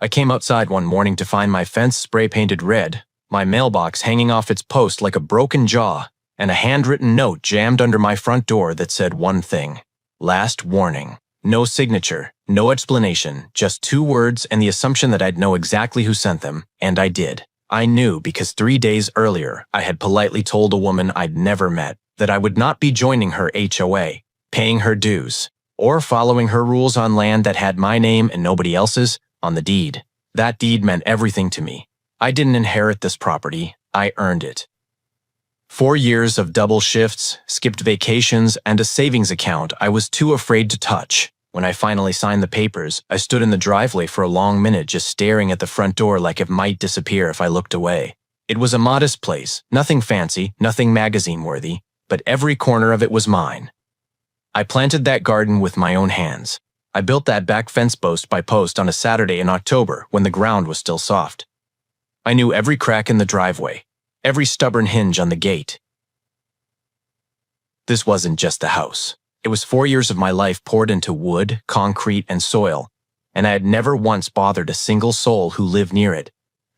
I came outside one morning to find my fence spray-painted red, my mailbox hanging off its post like a broken jaw, and a handwritten note jammed under my front door that said one thing: last warning. No signature, no explanation, just 2 words and the assumption that I'd know exactly who sent them, and I did. I knew because 3 days earlier I had politely told a woman I'd never met that I would not be joining her HOA, paying her dues, or following her rules on land that had my name and nobody else's on the deed. That deed meant everything to me. I didn't inherit this property, I earned it. 4 years of double shifts, skipped vacations, and a savings account I was too afraid to touch. When I finally signed the papers, I stood in the driveway for a long minute just staring at the front door like it might disappear if I looked away. It was a modest place, nothing fancy, nothing magazine-worthy, but every corner of it was mine. I planted that garden with my own hands. I built that back fence post by post on a Saturday in October when the ground was still soft. I knew every crack in the driveway, every stubborn hinge on the gate. This wasn't just a house. It was 4 years of my life poured into wood, concrete, and soil, and I had never once bothered a single soul who lived near it,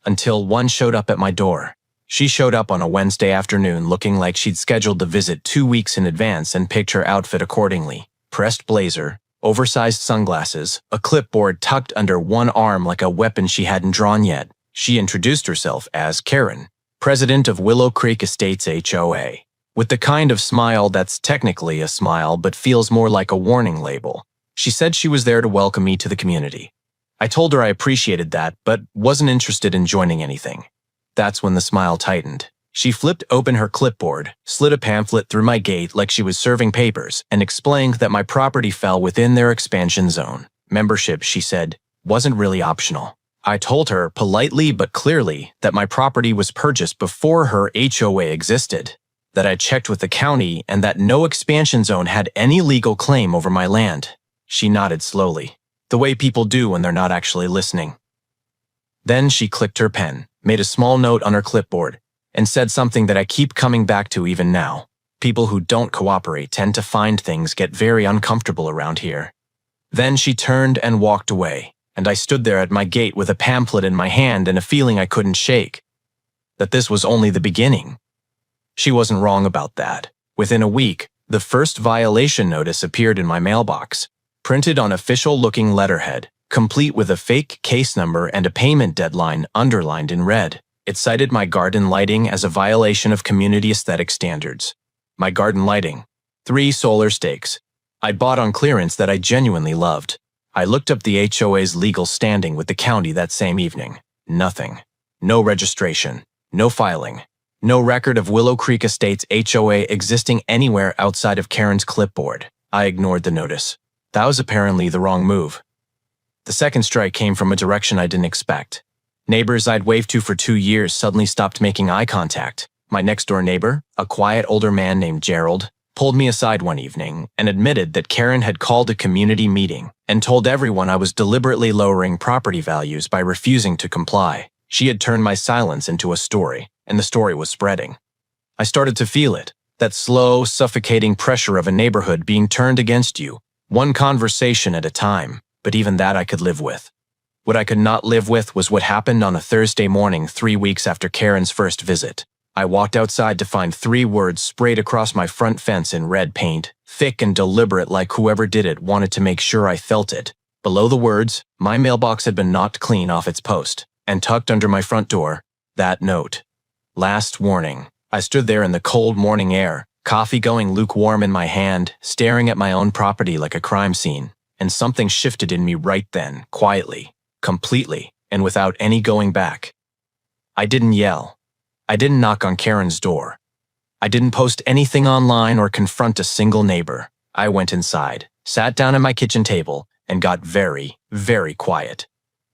until one showed up at my door. She showed up on a Wednesday afternoon looking like she'd scheduled the visit 2 weeks in advance and picked her outfit accordingly. Pressed blazer, oversized sunglasses, a clipboard tucked under one arm like a weapon she hadn't drawn yet. She introduced herself as Karen, president of Willow Creek Estates HOA, with the kind of smile that's technically a smile but feels more like a warning label. She said she was there to welcome me to the community. I told her I appreciated that, but wasn't interested in joining anything. That's when the smile tightened. She flipped open her clipboard, slid a pamphlet through my gate like she was serving papers, and explained that my property fell within their expansion zone. Membership, she said, wasn't really optional. I told her, politely but clearly, that my property was purchased before her HOA existed, that I checked with the county, and that no expansion zone had any legal claim over my land. She nodded slowly, the way people do when they're not actually listening. Then she clicked her pen, made a small note on her clipboard, and said something that I keep coming back to even now. People who don't cooperate tend to find things get very uncomfortable around here. Then she turned and walked away, and I stood there at my gate with a pamphlet in my hand and a feeling I couldn't shake. That this was only the beginning. She wasn't wrong about that. Within a week, the first violation notice appeared in my mailbox, printed on official-looking letterhead, complete with a fake case number and a payment deadline underlined in red. It cited my garden lighting as a violation of community aesthetic standards. My garden lighting. 3 solar stakes. I'd bought on clearance that I genuinely loved. I looked up the HOA's legal standing with the county that same evening. Nothing. No registration. No filing. No record of Willow Creek Estates HOA existing anywhere outside of Karen's clipboard. I ignored the notice. That was apparently the wrong move. The second strike came from a direction I didn't expect. Neighbors I'd waved to for 2 years suddenly stopped making eye contact. My next-door neighbor, a quiet older man named Gerald, pulled me aside one evening and admitted that Karen had called a community meeting and told everyone I was deliberately lowering property values by refusing to comply. She had turned my silence into a story, and the story was spreading. I started to feel it, that slow, suffocating pressure of a neighborhood being turned against you, one conversation at a time, but even that I could live with. What I could not live with was what happened on a Thursday morning 3 weeks after Karen's first visit. I walked outside to find 3 words sprayed across my front fence in red paint, thick and deliberate like whoever did it wanted to make sure I felt it. Below the words, my mailbox had been knocked clean off its post, and tucked under my front door, that note. Last warning. I stood there in the cold morning air, coffee going lukewarm in my hand, staring at my own property like a crime scene, and something shifted in me right then, quietly. Completely, and without any going back. I didn't yell. I didn't knock on Karen's door. I didn't post anything online or confront a single neighbor. I went inside, sat down at my kitchen table, and got very, very quiet.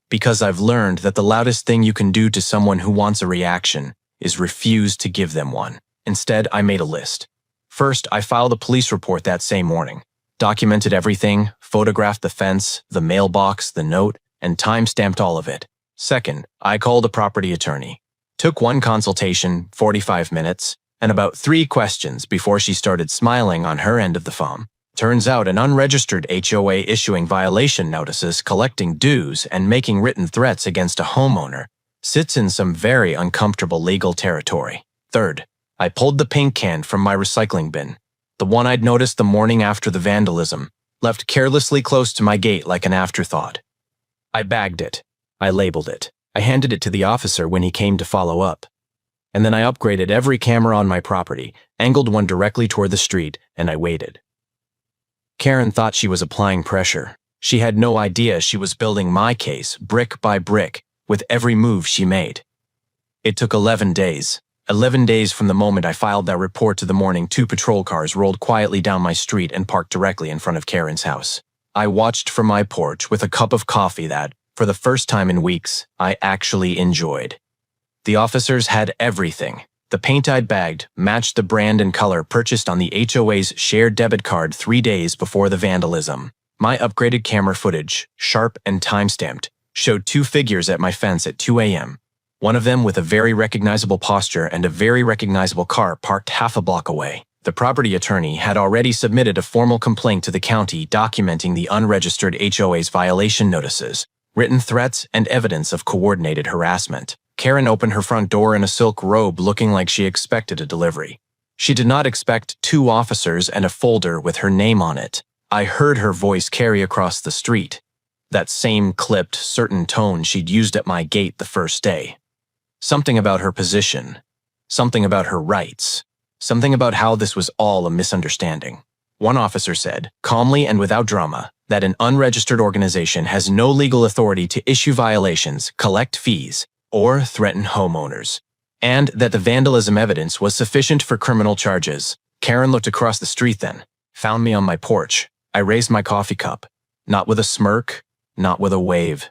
Because I've learned that the loudest thing you can do to someone who wants a reaction is refuse to give them one. Instead, I made a list. First, I filed a police report that same morning, documented everything, photographed the fence, the mailbox, the note, and time-stamped all of it. Second, I called a property attorney. Took one consultation, 45 minutes, and about 3 questions before she started smiling on her end of the phone. Turns out an unregistered HOA issuing violation notices, collecting dues, and making written threats against a homeowner sits in some very uncomfortable legal territory. Third, I pulled the paint can from my recycling bin, the one I'd noticed the morning after the vandalism, left carelessly close to my gate like an afterthought. I bagged it. I labeled it. I handed it to the officer when he came to follow up. And then I upgraded every camera on my property, angled one directly toward the street, and I waited. Karen thought she was applying pressure. She had no idea she was building my case brick by brick with every move she made. It took 11 days. 11 days from the moment I filed that report to the morning 2 patrol cars rolled quietly down my street and parked directly in front of Karen's house. I watched from my porch with a cup of coffee that, for the first time in weeks, I actually enjoyed. The officers had everything. The paint I'd bagged matched the brand and color purchased on the HOA's shared debit card 3 days before the vandalism. My upgraded camera footage, sharp and time-stamped, showed 2 figures at my fence at 2 a.m., one of them with a very recognizable posture and a very recognizable car parked half a block away. The property attorney had already submitted a formal complaint to the county documenting the unregistered HOA's violation notices, written threats, and evidence of coordinated harassment. Karen opened her front door in a silk robe looking like she expected a delivery. She did not expect 2 officers and a folder with her name on it. I heard her voice carry across the street, that same clipped, certain tone she'd used at my gate the first day. Something about her position, something about her rights, something about how this was all a misunderstanding. One officer said, calmly and without drama, that an unregistered organization has no legal authority to issue violations, collect fees, or threaten homeowners, and that the vandalism evidence was sufficient for criminal charges. Karen looked across the street then, found me on my porch. I raised my coffee cup, not with a smirk, not with a wave.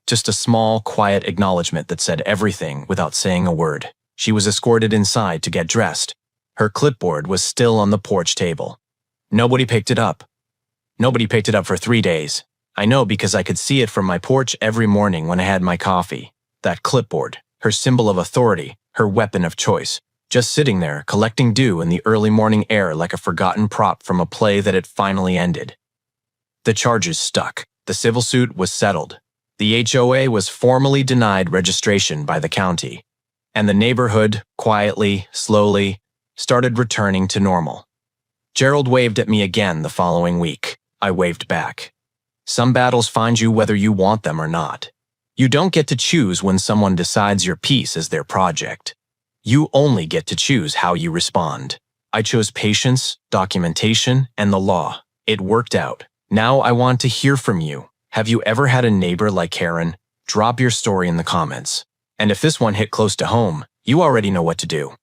Just a small, quiet acknowledgement that said everything without saying a word. She was escorted inside to get dressed. Her clipboard was still on the porch table. Nobody picked it up. Nobody picked it up for 3 days. I know because I could see it from my porch every morning when I had my coffee. That clipboard, her symbol of authority, her weapon of choice, just sitting there collecting dew in the early morning air like a forgotten prop from a play that had finally ended. The charges stuck. The civil suit was settled. The HOA was formally denied registration by the county, and the neighborhood, quietly, slowly, started returning to normal. Gerald waved at me again the following week. I waved back. Some battles find you whether you want them or not. You don't get to choose when someone decides your piece is their project. You only get to choose how you respond. I chose patience, documentation, and the law. It worked out. Now I want to hear from you. Have you ever had a neighbor like Karen? Drop your story in the comments. And if this one hit close to home, you already know what to do.